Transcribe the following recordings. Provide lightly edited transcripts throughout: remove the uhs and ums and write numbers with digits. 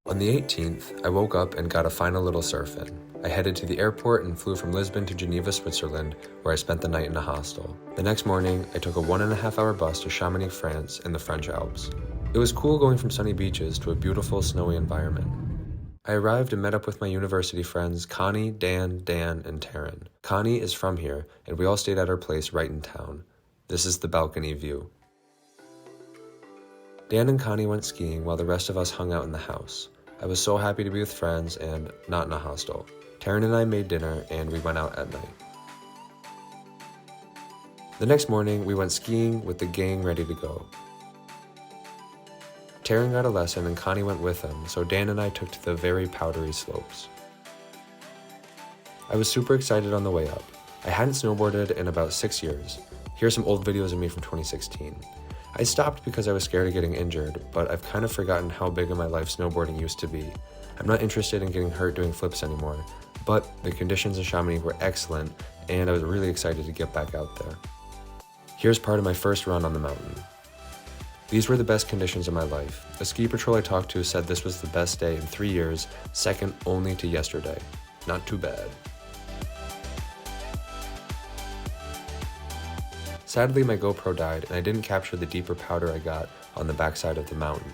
On the 18th, I woke up and got a final little surf in. I headed to the airport and flew from Lisbon to Geneva, Switzerland, where I spent the night in a hostel. The next morning, I took a 1.5-hour bus to Chamonix, France, in the French Alps. It was cool going from sunny beaches to a beautiful, snowy environment. I arrived and met up with my university friends Connie, Dan, and Taryn. Connie is from here, and we all stayed at our place right in town. This is the balcony view. Dan and Connie went skiing while the rest of us hung out in the house. I was so happy to be with friends and not in a hostel. Taryn and I made dinner and we went out at night. The next morning, we went skiing with the gang ready to go. Taryn got a lesson and Connie went with him, so Dan and I took to the very powdery slopes. I was super excited on the way up. I hadn't snowboarded in about 6 years. Here are some old videos of me from 2016. I stopped because I was scared of getting injured, but I've kind of forgotten how big in my life snowboarding used to be. I'm not interested in getting hurt doing flips anymore, but the conditions in Chamonix were excellent, and I was really excited to get back out there. Here's part of my first run on the mountain. These were the best conditions of my life. A ski patrol I talked to said this was the best day in 3 years, second only to yesterday. Not too bad. Sadly, my GoPro died and I didn't capture the deeper powder I got on the backside of the mountain.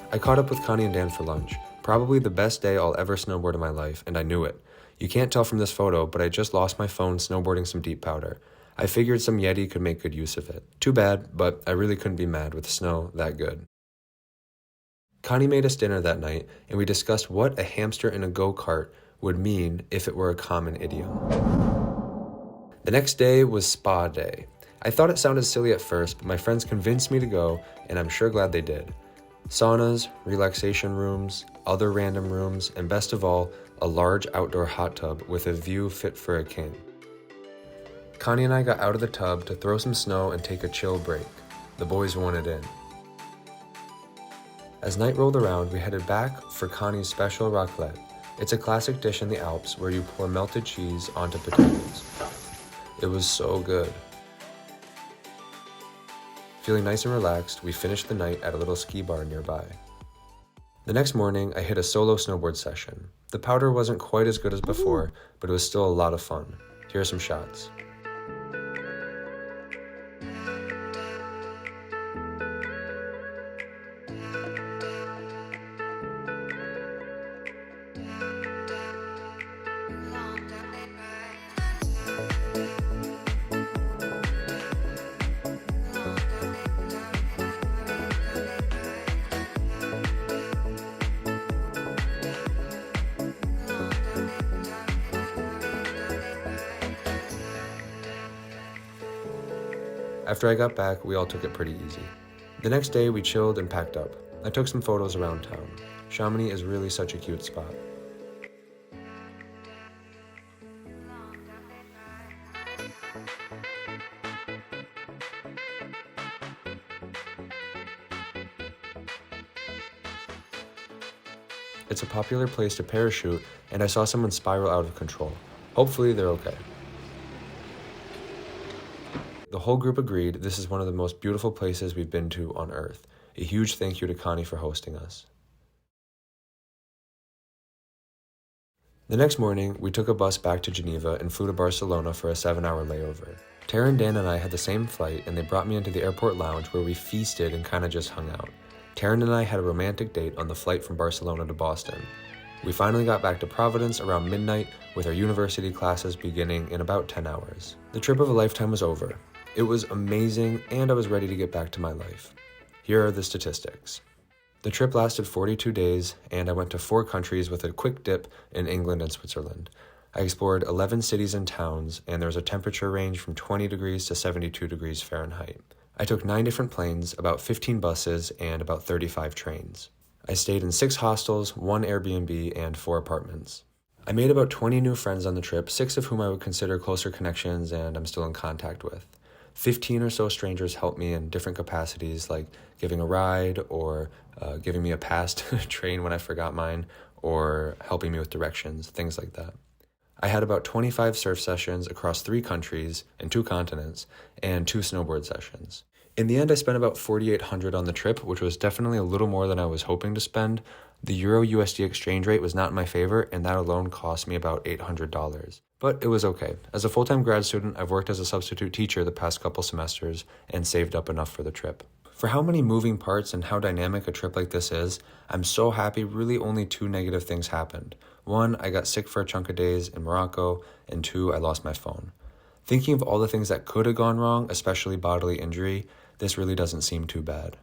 I caught up with Connie and Dan for lunch. Probably the best day I'll ever snowboard in my life, and I knew it. You can't tell from this photo, but I just lost my phone snowboarding some deep powder. I figured some Yeti could make good use of it. Too bad, but I really couldn't be mad with snow that good. Connie made us dinner that night, and we discussed what a hamster in a go-kart would mean if it were a common idiom. The next day was spa day. I thought it sounded silly at first, but my friends convinced me to go, and I'm sure glad they did. Saunas, relaxation rooms, other random rooms, and best of all, a large outdoor hot tub with a view fit for a king. Connie and I got out of the tub to throw some snow and take a chill break. The boys wanted in. As night rolled around, we headed back for Connie's special raclette. It's a classic dish in the Alps where you pour melted cheese onto potatoes. It was so good. Feeling nice and relaxed, we finished the night at a little ski bar nearby. The next morning, I hit a solo snowboard session. The powder wasn't quite as good as before, but it was still a lot of fun. Here are some shots. After I got back, we all took it pretty easy. The next day, we chilled and packed up. I took some photos around town. Chamonix is really such a cute spot. It's a popular place to parachute, and I saw someone spiral out of control. Hopefully, they're okay. The whole group agreed this is one of the most beautiful places we've been to on Earth. A huge thank you to Connie for hosting us. The next morning, we took a bus back to Geneva and flew to Barcelona for a 7-hour layover. Taryn, Dan, and I had the same flight, and they brought me into the airport lounge where we feasted and kind of just hung out. Taryn and I had a romantic date on the flight from Barcelona to Boston. We finally got back to Providence around midnight with our university classes beginning in about 10 hours. The trip of a lifetime was over. It was amazing, and I was ready to get back to my life. Here are the statistics. The trip lasted 42 days, and I went to 4 countries with a quick dip in England and Switzerland. I explored 11 cities and towns, and there was a temperature range from 20 degrees to 72 degrees Fahrenheit. I took 9 different planes, about 15 buses, and about 35 trains. I stayed in 6 hostels, 1 Airbnb, and 4 apartments. I made about 20 new friends on the trip, 6 of whom I would consider closer connections and I'm still in contact with. 15 or so strangers helped me in different capacities, like giving a ride or giving me a pass to the train when I forgot mine, or helping me with directions, things like that. I had about 25 surf sessions across 3 countries and 2 continents, and 2 snowboard sessions. In the end, I spent about $4,800 on the trip, which was definitely a little more than I was hoping to spend. The Euro-USD exchange rate was not in my favor, and that alone cost me about $800. But it was okay. As a full-time grad student, I've worked as a substitute teacher the past couple semesters and saved up enough for the trip. For how many moving parts and how dynamic a trip like this is, I'm so happy really only 2 negative things happened. 1, I got sick for a chunk of days in Morocco, and 2, I lost my phone. Thinking of all the things that could have gone wrong, especially bodily injury, this really doesn't seem too bad.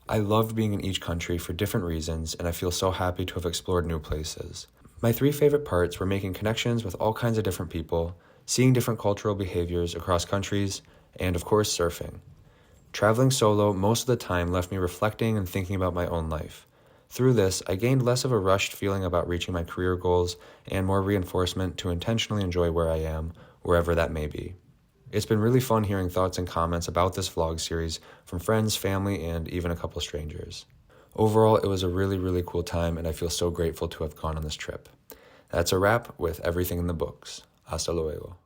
I loved being in each country for different reasons, and I feel so happy to have explored new places. My 3 favorite parts were making connections with all kinds of different people, seeing different cultural behaviors across countries, and of course, surfing. Traveling solo most of the time left me reflecting and thinking about my own life. Through this, I gained less of a rushed feeling about reaching my career goals and more reinforcement to intentionally enjoy where I am, wherever that may be. It's been really fun hearing thoughts and comments about this vlog series from friends, family, and even a couple strangers. Overall, it was a really, really cool time, and I feel so grateful to have gone on this trip. That's a wrap with everything in the books. Hasta luego.